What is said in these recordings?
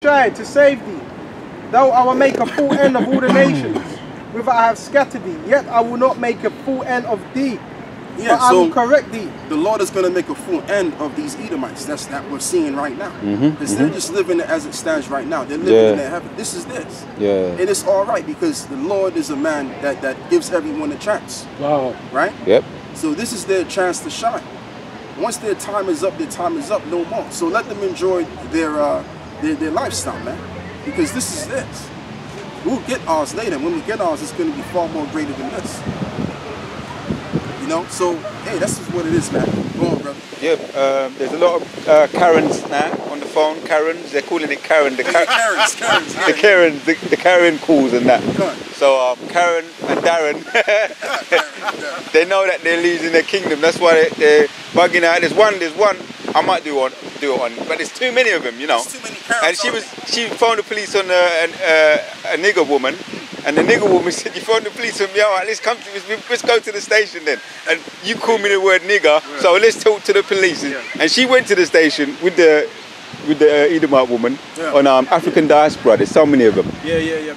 tried to save thee, though I will make a full end of all the nations, whither I have scattered thee, yet I will not make a full end of thee, yeah, but I will correct thee. The Lord is going to make a full end of these Edomites. that we're seeing right now. Because they're just living as it stands right now. They're living in their heaven. This is this. Yeah. And it's all right because the Lord is a man that gives everyone a chance. Wow. Right? Yep. So this is their chance to shine. Once their time is up, no more. So let them enjoy their lifestyle, man. Because this is this. We'll get ours later. When we get ours, it's going to be far more greater than this. You know? So, hey, that's just what it is, man. Go on, brother. Yep. There's a lot of Karens now on the phone. Karens. They're calling it Karen. The Karens. The Karen. The Karen calls and that. So Karen and Darren, they know that they're losing their kingdom. That's why they're bugging out. There's one. I might do it on, but there's too many of them, you know. There's too many Karens. And she phoned the police on a nigger woman, and the nigger woman said, "You phoned the police on me. All right, let's go to the station then." And you call me the word nigger, so let's talk to the police. And she went to the station with the Edomite woman on African diaspora. There's so many of them. Yeah.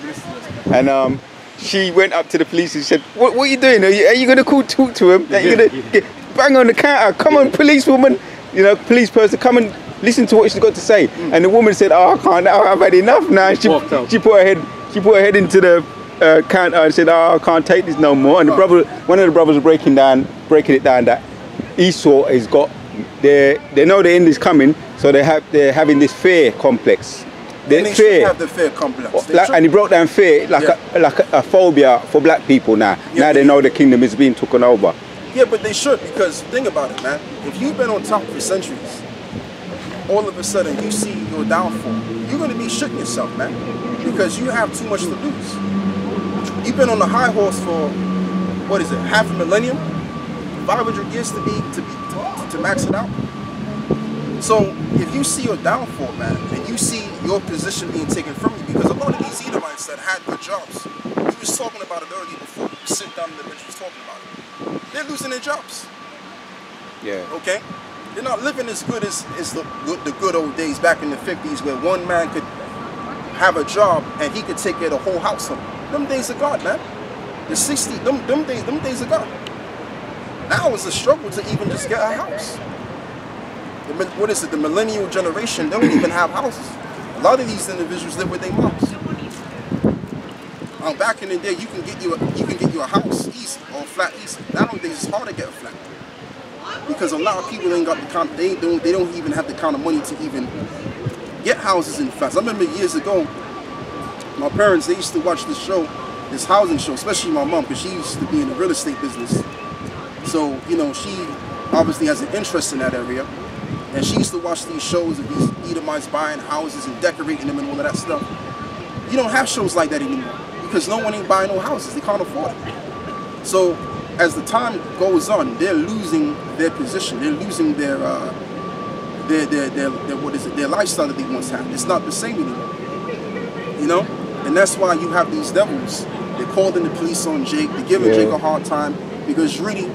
And she went up to the police and said, "What are you doing? Are you going to talk to him? Are you going to bang on the counter? Come on, policewoman, you know, police person, come and listen to what she's got to say." And the woman said, "Oh, I can't. I've had enough now." And she put her head into the counter and said, "Oh, I can't take this no more." And one of the brothers was breaking it down that Esau has got. They know the end is coming, so they're having this fear complex. They should have the fear complex. And he broke down fear like a phobia for black people now. Now they know the kingdom is being taken over. Yeah, but they should, because think about it, man. If you've been on top for centuries, all of a sudden you see your downfall, you're going to be shooting yourself, man, because you have too much to lose. You've been on the high horse for, what is it, half a millennium? 500 years to max it out. So if you see your downfall, man, and you see your position being taken from you, because a lot of these Edomites that had good jobs, we was talking about it earlier before we sit down in the bench was talking about it. They're losing their jobs. Yeah. Okay? They're not living as good as the good old days back in the 50s where one man could have a job and he could take care of the whole household. Them days are gone, man. The 60s, them days are gone. Now it's a struggle to even just get a house. What is it? The millennial generation, they don't even have houses. A lot of these individuals live with their moms. Back in the day, you can get you a house easy or a flat easy. Nowadays, it's hard to get a flat because a lot of people ain't got the kind. They don't even have the kind of money to even get houses in flats. I remember years ago, my parents, they used to watch this housing show, especially my mom, because she used to be in the real estate business. So you know, she obviously has an interest in that area. And she used to watch these shows of these Edomites buying houses and decorating them and all of that stuff. You don't have shows like that anymore because no one ain't buying no houses. They can't afford it. So as the time goes on, they're losing their position. They're losing their lifestyle that they once had. It's not the same anymore. You know? And that's why you have these devils. They're calling the police on Jake. They're giving Jake a hard time because really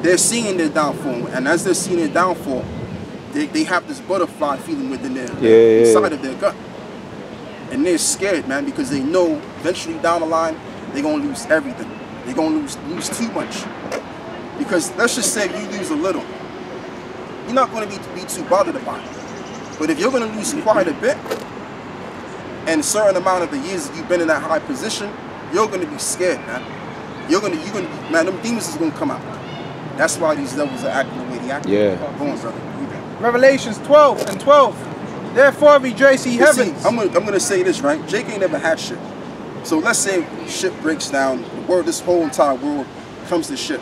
they're seeing their downfall. And as they're seeing their downfall, they have this butterfly feeling within their inside of their gut. And they're scared, man, because they know eventually down the line, they're going to lose everything. They're going to lose too much. Because let's just say you lose a little. You're not going to be too bothered about it. But if you're going to lose quite a bit, and a certain amount of the years that you've been in that high position, you're going to be scared, man. Man, them demons is going to come out. That's why these devils are acting the way they act. Yeah. Go on, brother. Revelations 12:12. Therefore rejoice ye heavens. I'm gonna say this, right? Jake ain't never had shit. So let's say shit breaks down, this whole entire world comes to shit.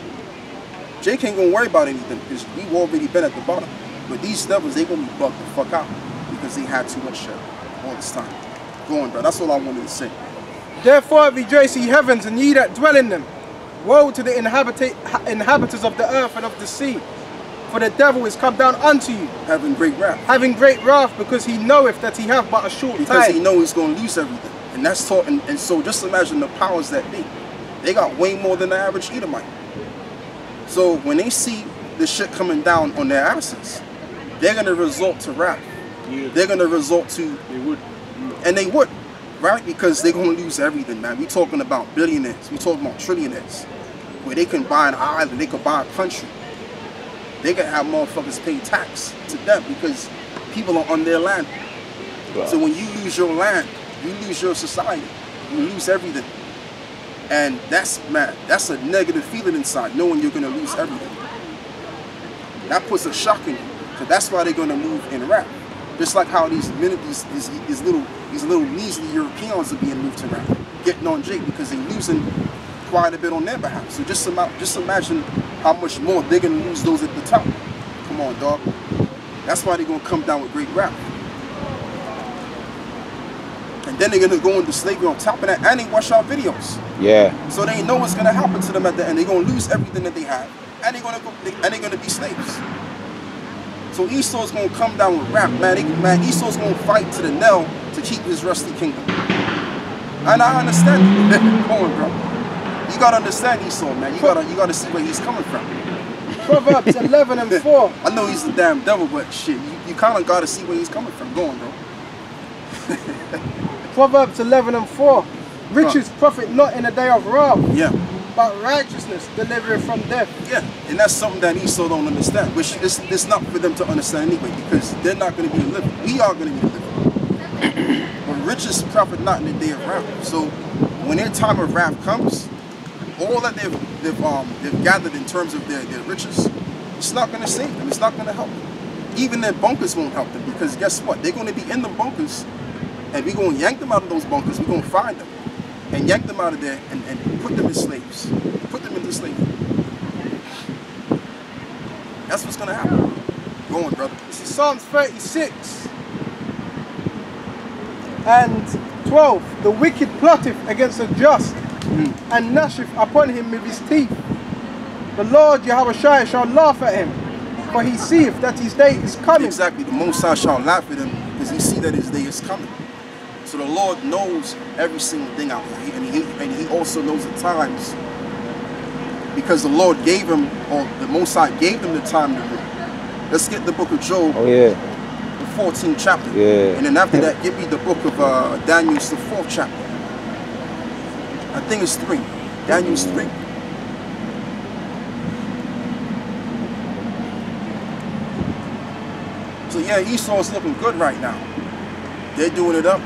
Jake ain't gonna worry about anything because we've already been at the bottom. But these devils, they gonna be bugged the fuck out because they had too much shit all this time. Go on, bro. That's all I wanted to say. Therefore rejoice ye heavens, and ye that dwell in them. Woe to the inhabitants of the earth and of the sea. For the devil is come down unto you, having great wrath. Having great wrath, because he knoweth that he hath but a short time. Because he knows he's going to lose everything. And that's taught. And so just imagine the powers that be. They got way more than the average Edomite. So when they see the shit coming down on their asses, they're going to resort to wrath. they're going to resort to, and they would, right? Because they're going to lose everything, man. We're talking about billionaires. We're talking about trillionaires, where they can buy an island, they can buy a country. They can have motherfuckers pay tax to them because people are on their land. Wow. So when you lose your land, you lose your society, you lose everything. And that's, man, that's a negative feeling inside, knowing you're gonna lose everything. That puts a shock in you. So that's why they're gonna move in rap. Just like how these little measly Europeans are being moved to rap, getting on Jake because they're losing quite a bit on their behalf. So just imagine how much more they're gonna lose those at the top. Come on, dog. That's why they're gonna come down with great rap. And then they're gonna go into slavery on top of that, and they watch our videos. Yeah. So they know what's gonna happen to them at the end. They're gonna lose everything that they have, and they're gonna be slaves. So Esau's gonna come down with rap, man. Esau's gonna fight to the nail to keep his rusty kingdom. And I understand it. Come on, bro. You gotta understand Esau, man. You gotta see where he's coming from. Proverbs 11 and 4. I know he's the damn devil, but shit, you kind of gotta see where he's coming from. Go on, bro. Proverbs 11 and 4. Riches profit not in a day of wrath. Yeah. But righteousness delivereth from death. Yeah, and that's something that Esau don't understand. Which it's not for them to understand anyway, because they're not going to be the living. We are going to be the living. But riches profit not in the day of wrath. So when their time of wrath comes, all that they've gathered in terms of their riches, it's not going to save them. It's not going to help them. Even their bunkers won't help them, because guess what? They're going to be in the bunkers, and we're going to yank them out of those bunkers. We're going to find them and yank them out of there and put them as slaves. Put them into slavery. That's what's going to happen. Go on, brother. This is Psalms 36 and 12. The wicked plotteth against the just, and gnasheth upon him with his teeth. The Lord Yahawashi shall laugh at him, for he seeth that his day is coming. Exactly. The Most High shall laugh at him, because he see that his day is coming. So the Lord knows every single thing out there, and he also knows the times, because the Lord gave him, or the Most High gave him the time to rule. Let's get the book of Job, the 14th chapter, and then after that, give me the book of Daniel's, the 4th chapter. I think it's 3. Daniel's 3. So yeah, Esau's looking good right now. They're doing it up.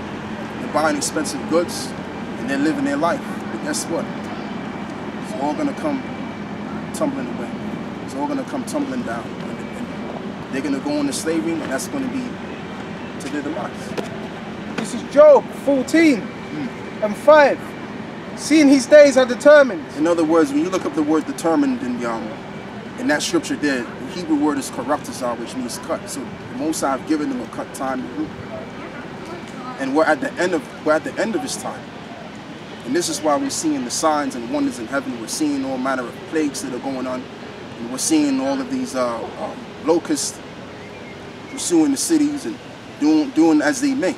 Buying expensive goods, and they're living their life. But guess what? It's all gonna come tumbling away. It's all gonna come tumbling down. And they're gonna go into slavery, and that's gonna be to their demise. This is Job 14 and 5. Seeing his days are determined. In other words, when you look up the word determined in that scripture there, the Hebrew word is karatazar, which means cut. So the Most High have given them a cut time to root. And we're at the end of his time. And this is why we're seeing the signs and wonders in heaven. We're seeing all manner of plagues that are going on. And we're seeing all of these locusts pursuing the cities and doing as they may,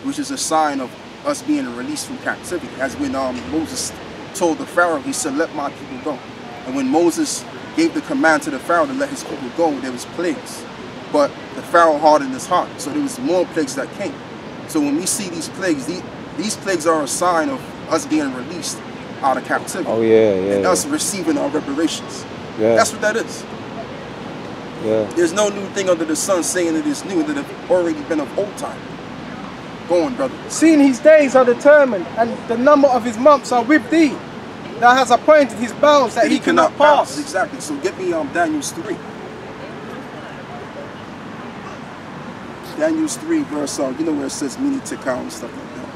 which is a sign of us being released from captivity. As when Moses told the Pharaoh, he said, let my people go. And when Moses gave the command to the Pharaoh to let his people go, there was plagues. But the Pharaoh hardened his heart. So there was more plagues that came. So when we see these plagues are a sign of us being released out of captivity. Oh yeah. And us receiving our reparations. Yeah. That's what that is. Yeah. There's no new thing under the sun saying it is new that have already been of old time. Go on, brother. Seeing his days are determined, and the number of his months are with thee. Thou hast appointed his bounds that he cannot pass. Exactly. So get me Daniel's 3. Daniel's 3 verse, you know where it says mini tikal and stuff like that.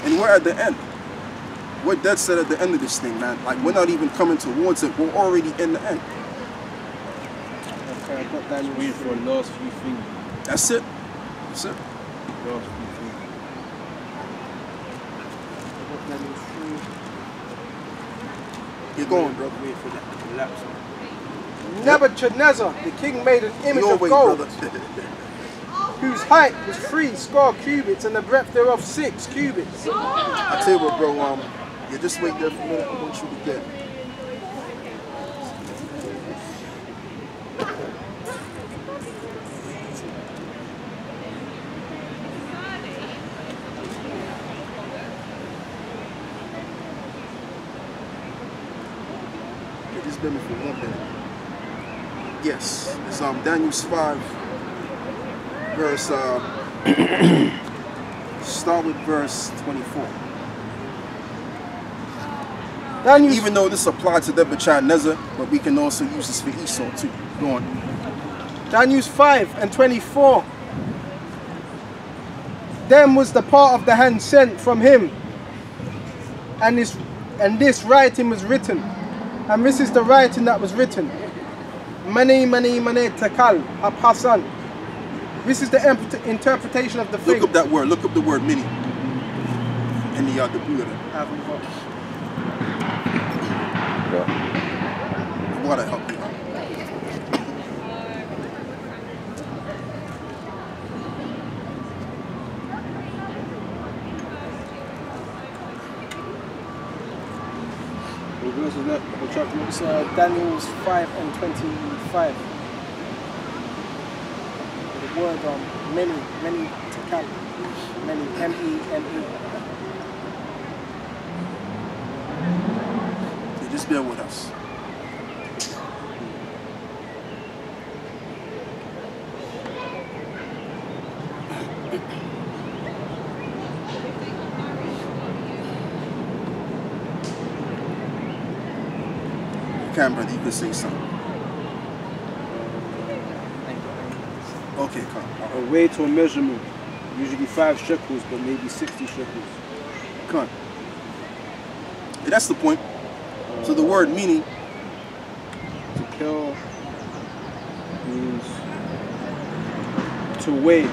And we're at the end. We're dead set at the end of this thing, man. Like, we're not even coming towards it. We're already in the end. Okay, I got Daniel waiting for the last few things. That's it. That's it. Last few things. I got Daniel 3. You're going, bro. Wait for that to collapse. Nebuchadnezzar, the king, made an image of gold, whose height was 3 square cubits and the breadth thereof 6 cubits. I tell you what, bro. Yeah, just wait there for a minute. I want you to get them if you want them. Yes, it's Daniel's 5, verse, start with verse 24. Daniel's, Even though this applies to Nebuchadnezzar, but we can also use this for Esau too. Go on. Daniel's 5 and 24. Then was the part of the hand sent from him, and this writing was written, and this is the writing that was written. Mane takal Hasham. This is the interpretation of the thing. Look up that word. Look up the word mini in the blue. What I help you out. What verse is that? What chapter? It's Daniel's 5 and 25. The word many takal, many M-E-N-E. So just bear with us. Brother, you could say something. Okay, come. A weight or measurement, usually 5 shekels, but maybe 60 shekels. Come. Yeah, that's the point. So the word meaning To kill means to weigh. So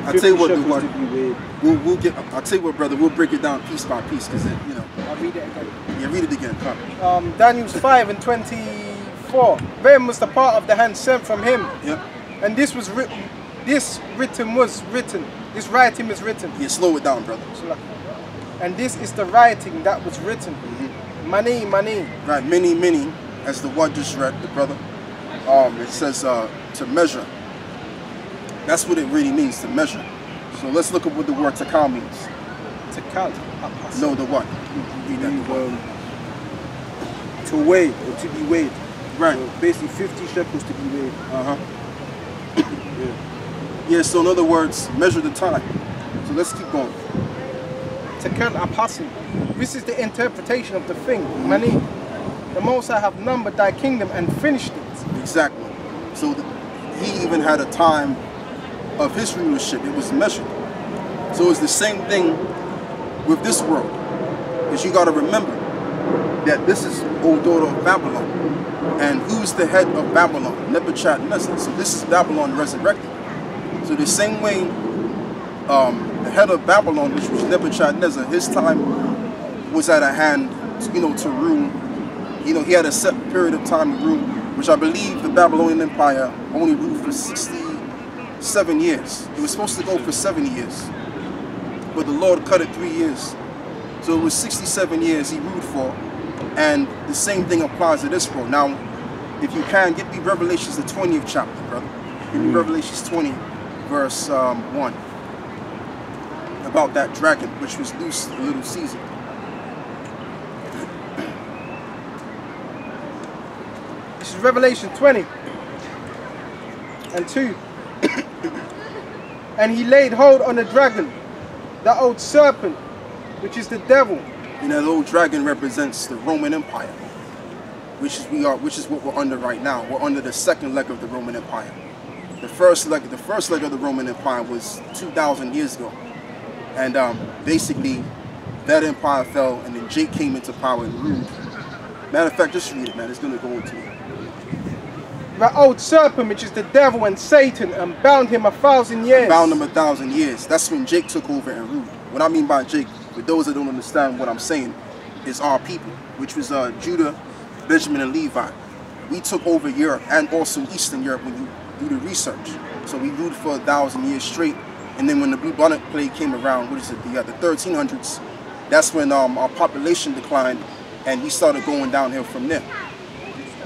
I'll tell you what, 50 shekels the to be weighed. we'll get. I'll tell you what, brother. We'll break it down piece by piece, because you know. I'll read it again. Yeah, read it again. Come. Daniel's 5 and 24. Then was the part of the hand sent from him, Yeah. and this was written. This writing was written. This writing was written. Yeah. Slow it down, brother. And this is the writing that was written. Mane. Right. Many. As the one just read, the brother. It says to measure. That's what it really means, to measure. So let's look at what the word takal means. Takal. No, the what? Read that. The what? To weigh or to be weighed. Right. So basically 50 shekels to be weighed. Yeah, so in other words, measure the time. So let's keep going. Takal apostle. This is the interpretation of the thing. Mane. The Most High have numbered thy kingdom and finished it. Exactly. So he even had a time of his rulership. It was measured. So it's the same thing with this world. Because you got to remember that this is old daughter of Babylon. And who's the head of Babylon? Nebuchadnezzar. So this is Babylon resurrected. So the same way the head of Babylon, which was Nebuchadnezzar, his time was at a hand, you know, to rule. You know, he had a set period of time to rule, which I believe the Babylonian Empire only ruled for 67 years. It was supposed to go for 70 years, but the Lord cut it 3 years. So it was 67 years he ruled for, and the same thing applies to this world. Now, if you can, get me Revelations, the 20th chapter, brother. Give me Revelations 20, verse 1, about that dragon, which was loosed, the little Caesar. This is Revelation 20 and 2. And he laid hold on the dragon, the old serpent, which is the devil. You know, the old dragon represents the Roman Empire, which is what we're under right now. We're under the second leg of the Roman Empire. The first leg of the Roman Empire was 2,000 years ago, and basically that empire fell, and then Jake came into power and ruled. Matter of fact, just read it, man. It's going to go into it. The old serpent, which is the devil and Satan, and bound him 1,000 years. Bound him 1,000 years. That's when Jake took over and ruled. What I mean by Jake, for those that don't understand what I'm saying, is our people, which was Judah, Benjamin, and Levi. We took over Europe and also Eastern Europe when you do the research. So we ruled for 1,000 years straight. And then when the bubonic plague came around, the 1300s, that's when our population declined and we started going downhill from there.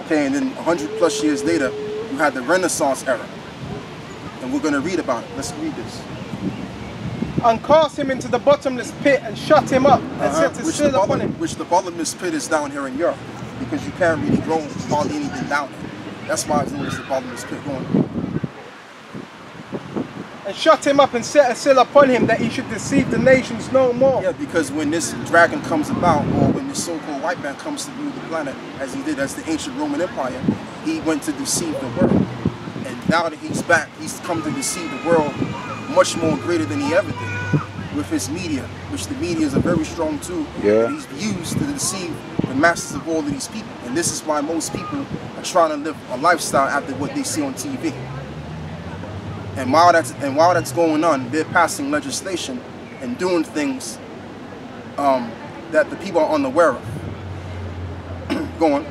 Okay, and then 100+ years later, you had the Renaissance era. And we're going to read about it. Let's read this. And cast him into the bottomless pit and shut him up and set a seal upon him. Which the bottomless pit is down here in Europe. because you can't really grow hardly anything down there. That's why it's known as the bottomless pit. Going. And shut him up and set a seal upon him that he should deceive the nations no more. Yeah, because when this dragon comes about, or when this so-called white man comes to rule the planet, as he did as the ancient Roman Empire, he went to deceive the world. And now that he's back, he's come to deceive the world much more greater than he ever did with his media, which the media is a very strong tool that he's used to deceive the masses of all of these people. And this is why most people are trying to live a lifestyle after what they see on TV. And while that's going on, they're passing legislation and doing things that the people are unaware of. Go on.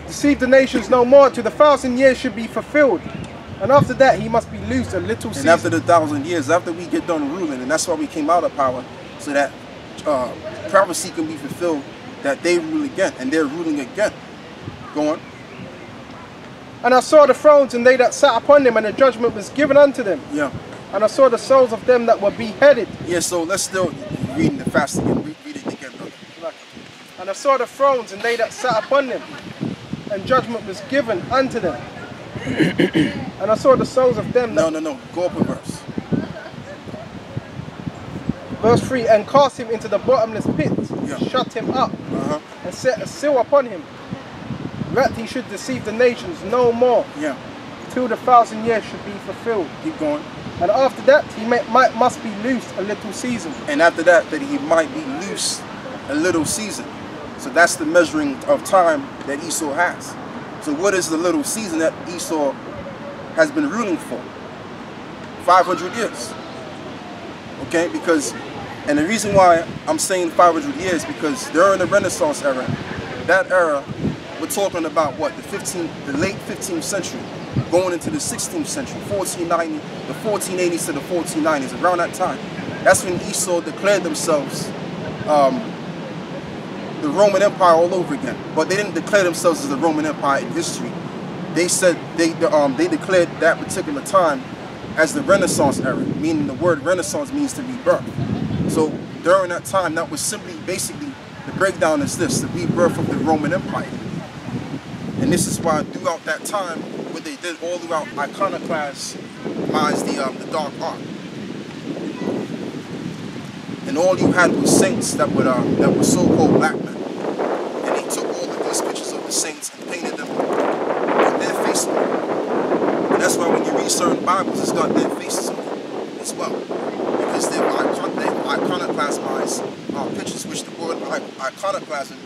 Deceive the nations no more till the 1,000 years should be fulfilled. And after that he must be loosed a little season. And after the 1,000 years, after we get done ruling, and that's why we came out of power, so that prophecy can be fulfilled, that they rule again, and they're ruling again. Go on. And I saw the thrones and they that sat upon them, and the judgment was given unto them. Yeah. And I saw the souls of them that were beheaded. Yeah, so let's still read the fast again. Read it again, brother. And I saw the thrones and they that sat upon them, and judgment was given unto them. And I saw the souls of them that... No. Go up a verse. Verse 3, and cast him into the bottomless pit, shut him up, and set a seal upon him, that he should deceive the nations no more, till the 1,000 years should be fulfilled. Keep going. And after that he must be loosed a little season. And after that he might be loose a little season. So that's the measuring of time that Esau has. So what is the little season that Esau has been ruling for? 500 years. Okay, because, and the reason why I'm saying 500 years, because during the Renaissance era, that era, we're talking about what, the late 15th century, going into the 16th century, 1490, the 1480s to the 1490s, around that time. That's when Esau declared themselves the Roman Empire all over again. But they didn't declare themselves as the Roman Empire in history. They said they declared that particular time as the Renaissance era, meaning the word Renaissance means to rebirth. So during that time, that was simply, basically, the breakdown is this, the rebirth of the Roman Empire. And this is why throughout that time, what they did all throughout iconoclasm is the dark art. And all you had was saints that were so-called black men. And they took all of these pictures of the saints and painted them with their face on it. And that's why when you read certain Bibles, it's got their faces on it as well. Because they've iconoclasmized pictures, which the word iconoclasm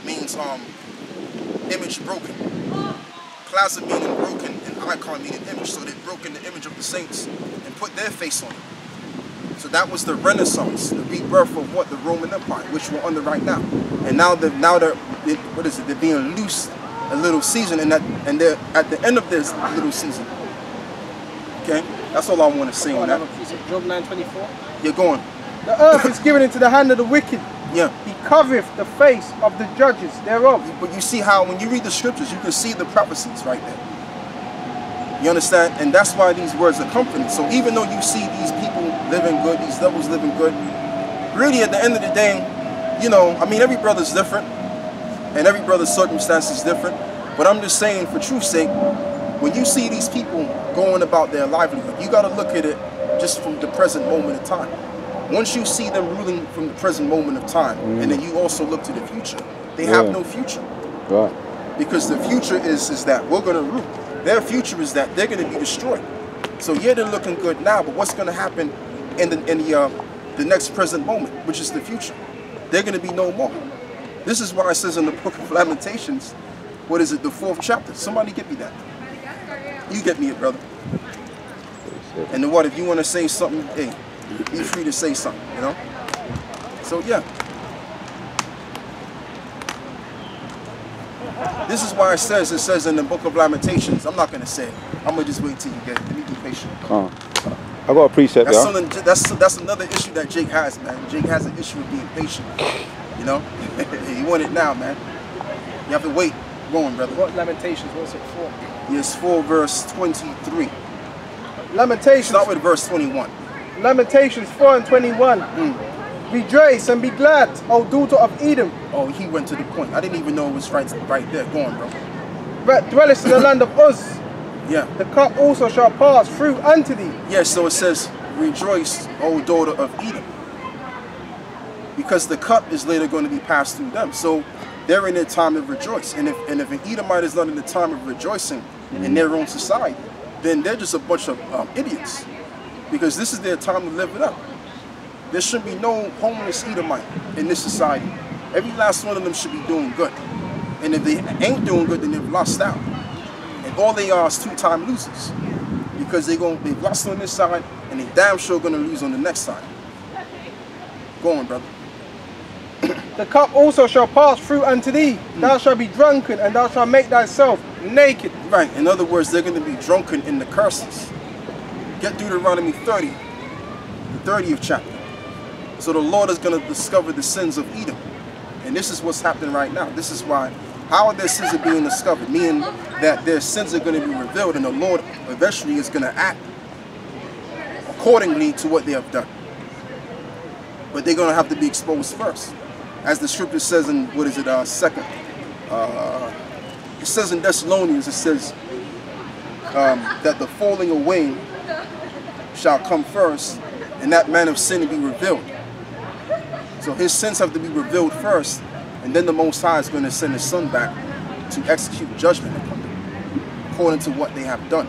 means image broken. Plasm meaning broken and icon meaning image. So they've broken the image of the saints and put their face on it. So that was the Renaissance, the rebirth of what? The Roman Empire, which we're under right now. And now they're being loosed a little season, and they're at the end of this little season. Okay? That's all I want to say on that. Job 9:24? You're going. The earth is given into the hand of the wicked. Yeah. He covereth the face of the judges thereof. But you see how when you read the scriptures, you can see the prophecies right there. You understand? And that's why these words are comforting. So even though you see these people living good, these devils living good, really at the end of the day, you know, I mean, every brother's different, and every brother's circumstance is different. But I'm just saying, for truth's sake, when you see these people going about their livelihood, you got to look at it just from the present moment of time. Once you see them ruling from the present moment of time, and then you also look to the future, they have no future. Right. Because the future is that we're going to rule. Their future is that they're going to be destroyed. So yeah, they're looking good now, but what's going to happen in the next present moment, which is the future? They're going to be no more. This is why it says in the book of Lamentations, what is it, the 4th chapter? Somebody get me that. You get me it, brother. And then what, if you want to say something, hey, be free to say something, you know? So yeah. This is why it says in the book of Lamentations, I'm not going to say it. I'm going to just wait till you get it. Let me be patient. I got a precept, that's another issue that Jake has, man. Jake has an issue with being patient. You know? He want it now, man. You have to wait. Go on, brother. What Lamentations? What's it for? Yes, 4 verse 23. Lamentations. Start with verse 21. Lamentations 4 and 21. Rejoice and be glad, O daughter of Edom, Oh, he went to the point. I didn't even know it was right there. Go on, bro. that dwellest in the land of Uz. Yeah. The cup also shall pass through unto thee. Yeah, so it says, rejoice, O daughter of Edom. Because the cup is later going to be passed through them. So they're in their time of rejoice. And if an Edomite is not in the time of rejoicing in their own society, then they're just a bunch of idiots. Because this is their time to live it up. There shouldn't be no homeless Edomite in this society. Every last one of them should be doing good. And if they ain't doing good, then they've lost out. And all they are is two-time losers. Because they've lost on this side, and they damn sure going to lose on the next side. Go on, brother. The cup also shall pass through unto thee. Thou shalt be drunken, and thou shalt make thyself naked. Right, in other words, they're going to be drunken in the curses. Get Deuteronomy 30, the 30th chapter. So the Lord is going to discover the sins of Edom. And this is what's happening right now. This is why, how are their sins are being discovered? Meaning that their sins are going to be revealed, and the Lord eventually is going to act accordingly to what they have done. But they're going to have to be exposed first. As the scripture says in, what is it, it says in Thessalonians, it says that the falling away shall come first, and that man of sin to be revealed. So his sins have to be revealed first, and then the Most High is going to send his son back to execute judgment upon them, according to what they have done.